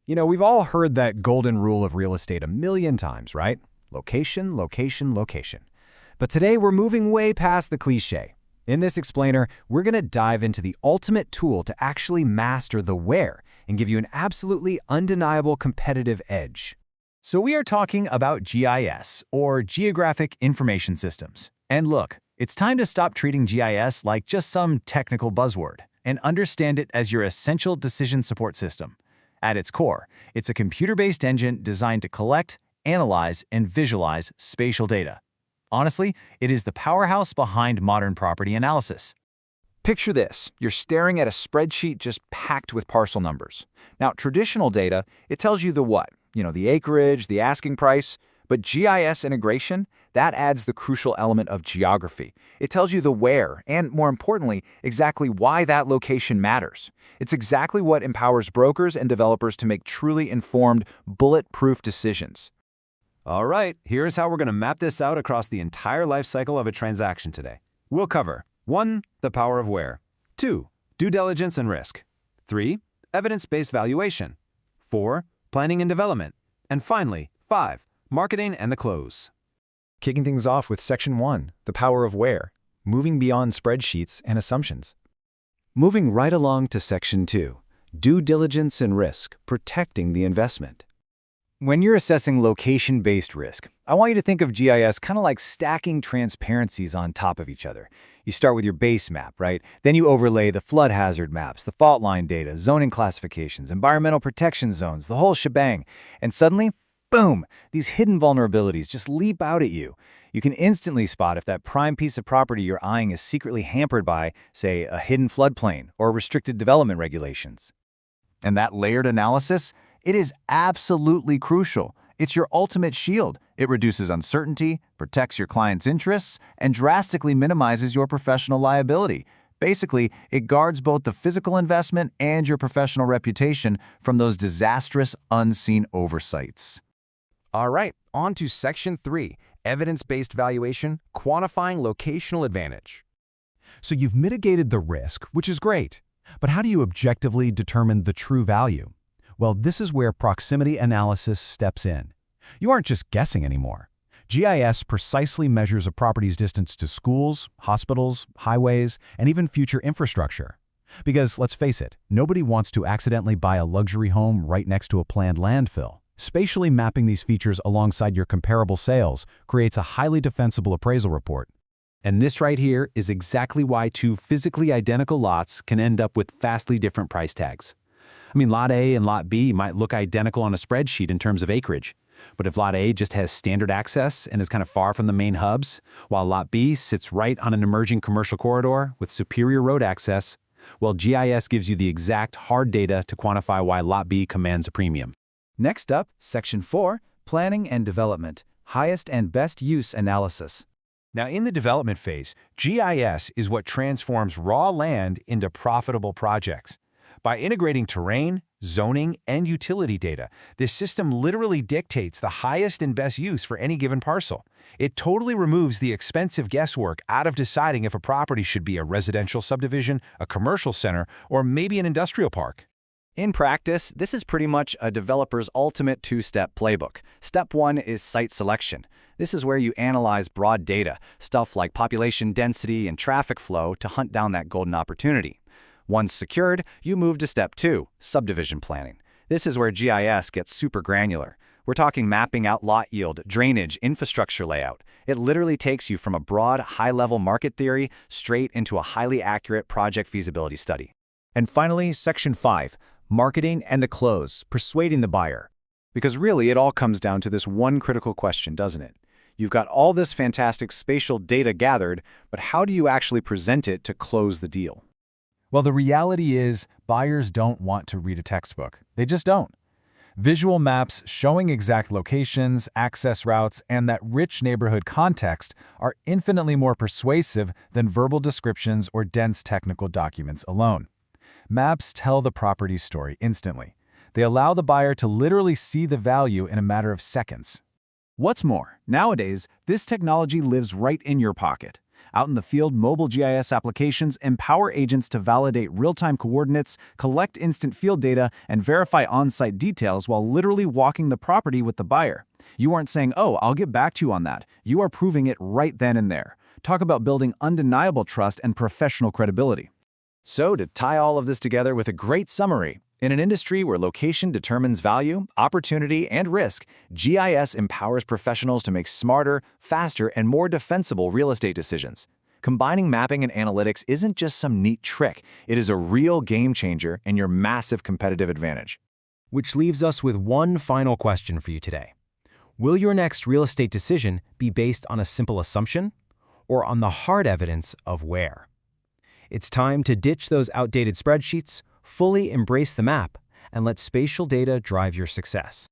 We've all heard that golden rule of real estate a million times, right? Location, location, location. But today we're moving way past the cliche. In this explainer, we're going to dive into the ultimate tool to actually master the where and give you an absolutely undeniable competitive edge. So we are talking about GIS, or Geographic Information Systems. And look, it's time to stop treating GIS like just some technical buzzword and understand it as your essential decision support system. At its core, it's a computer-based engine designed to collect, analyze, and visualize spatial data. Honestly, it is the powerhouse behind modern property analysis. Picture this. You're staring at a spreadsheet just packed with parcel numbers. Now, traditional data, it tells you the what? The acreage, the asking price. But GIS integration, that adds the crucial element of geography. It tells you the where, and more importantly, exactly why that location matters. It's exactly what empowers brokers and developers to make truly informed, bulletproof decisions. All right, here's how we're going to map this out across the entire life cycle of a transaction today. We'll cover 1. The power of where. 2. Due diligence and risk. 3. Evidence-based valuation. 4. Planning and development. And finally, 5. Marketing and the close. Kicking things off with Section 1, the power of where, moving beyond spreadsheets and assumptions. Moving right along to Section 2, due diligence and risk, protecting the investment. When you're assessing location-based risk, I want you to think of GIS kind of like stacking transparencies on top of each other. You start with your base map, right? Then you overlay the flood hazard maps, the fault line data, zoning classifications, environmental protection zones, the whole shebang. And suddenly, boom, these hidden vulnerabilities just leap out at you. You can instantly spot if that prime piece of property you're eyeing is secretly hampered by, say, a hidden floodplain or restricted development regulations. And that layered analysis, it is absolutely crucial. It's your ultimate shield. It reduces uncertainty, protects your client's interests, and drastically minimizes your professional liability. Basically, it guards both the physical investment and your professional reputation from those disastrous, unseen oversights. All right, on to Section 3, Evidence-Based Valuation, Quantifying Locational Advantage. So you've mitigated the risk, which is great. But how do you objectively determine the true value? Well, this is where proximity analysis steps in. You aren't just guessing anymore. GIS precisely measures a property's distance to schools, hospitals, highways, and even future infrastructure. Because, let's face it, nobody wants to accidentally buy a luxury home right next to a planned landfill. Spatially mapping these features alongside your comparable sales creates a highly defensible appraisal report. And this right here is exactly why two physically identical lots can end up with vastly different price tags. Lot A and Lot B might look identical on a spreadsheet in terms of acreage. But if Lot A just has standard access and is kind of far from the main hubs, while Lot B sits right on an emerging commercial corridor with superior road access, well, GIS gives you the exact hard data to quantify why Lot B commands a premium. Next up, Section 4, Planning and Development, Highest and Best Use Analysis. Now, in the development phase, GIS is what transforms raw land into profitable projects. By integrating terrain, zoning, and utility data, this system literally dictates the highest and best use for any given parcel. It totally removes the expensive guesswork out of deciding if a property should be a residential subdivision, a commercial center, or maybe an industrial park. In practice, this is pretty much a developer's ultimate two-step playbook. Step 1 is site selection. This is where you analyze broad data, stuff like population density and traffic flow, to hunt down that golden opportunity. Once secured, you move to Step 2, subdivision planning. This is where GIS gets super granular. We're talking mapping out lot yield, drainage, infrastructure layout. It literally takes you from a broad, high-level market theory straight into a highly accurate project feasibility study. And finally, Section 5, Marketing and the Close, persuading the buyer. Because really, it all comes down to this one critical question, doesn't it? You've got all this fantastic spatial data gathered, but how do you actually present it to close the deal? Well, the reality is buyers don't want to read a textbook. They just don't. Visual maps showing exact locations, access routes, and that rich neighborhood context are infinitely more persuasive than verbal descriptions or dense technical documents alone. Maps tell the property's story instantly. They allow the buyer to literally see the value in a matter of seconds. What's more, nowadays, this technology lives right in your pocket. Out in the field, mobile GIS applications empower agents to validate real-time coordinates, collect instant field data, and verify on-site details while literally walking the property with the buyer. You aren't saying, "Oh, I'll get back to you on that." You are proving it right then and there. Talk about building undeniable trust and professional credibility. So, to tie all of this together with a great summary, in an industry where location determines value, opportunity, and risk, GIS empowers professionals to make smarter, faster, and more defensible real estate decisions. Combining mapping and analytics isn't just some neat trick, it is a real game changer and your massive competitive advantage. Which leaves us with one final question for you today. Will your next real estate decision be based on a simple assumption or on the hard evidence of where? It's time to ditch those outdated spreadsheets, fully embrace the map, and let spatial data drive your success.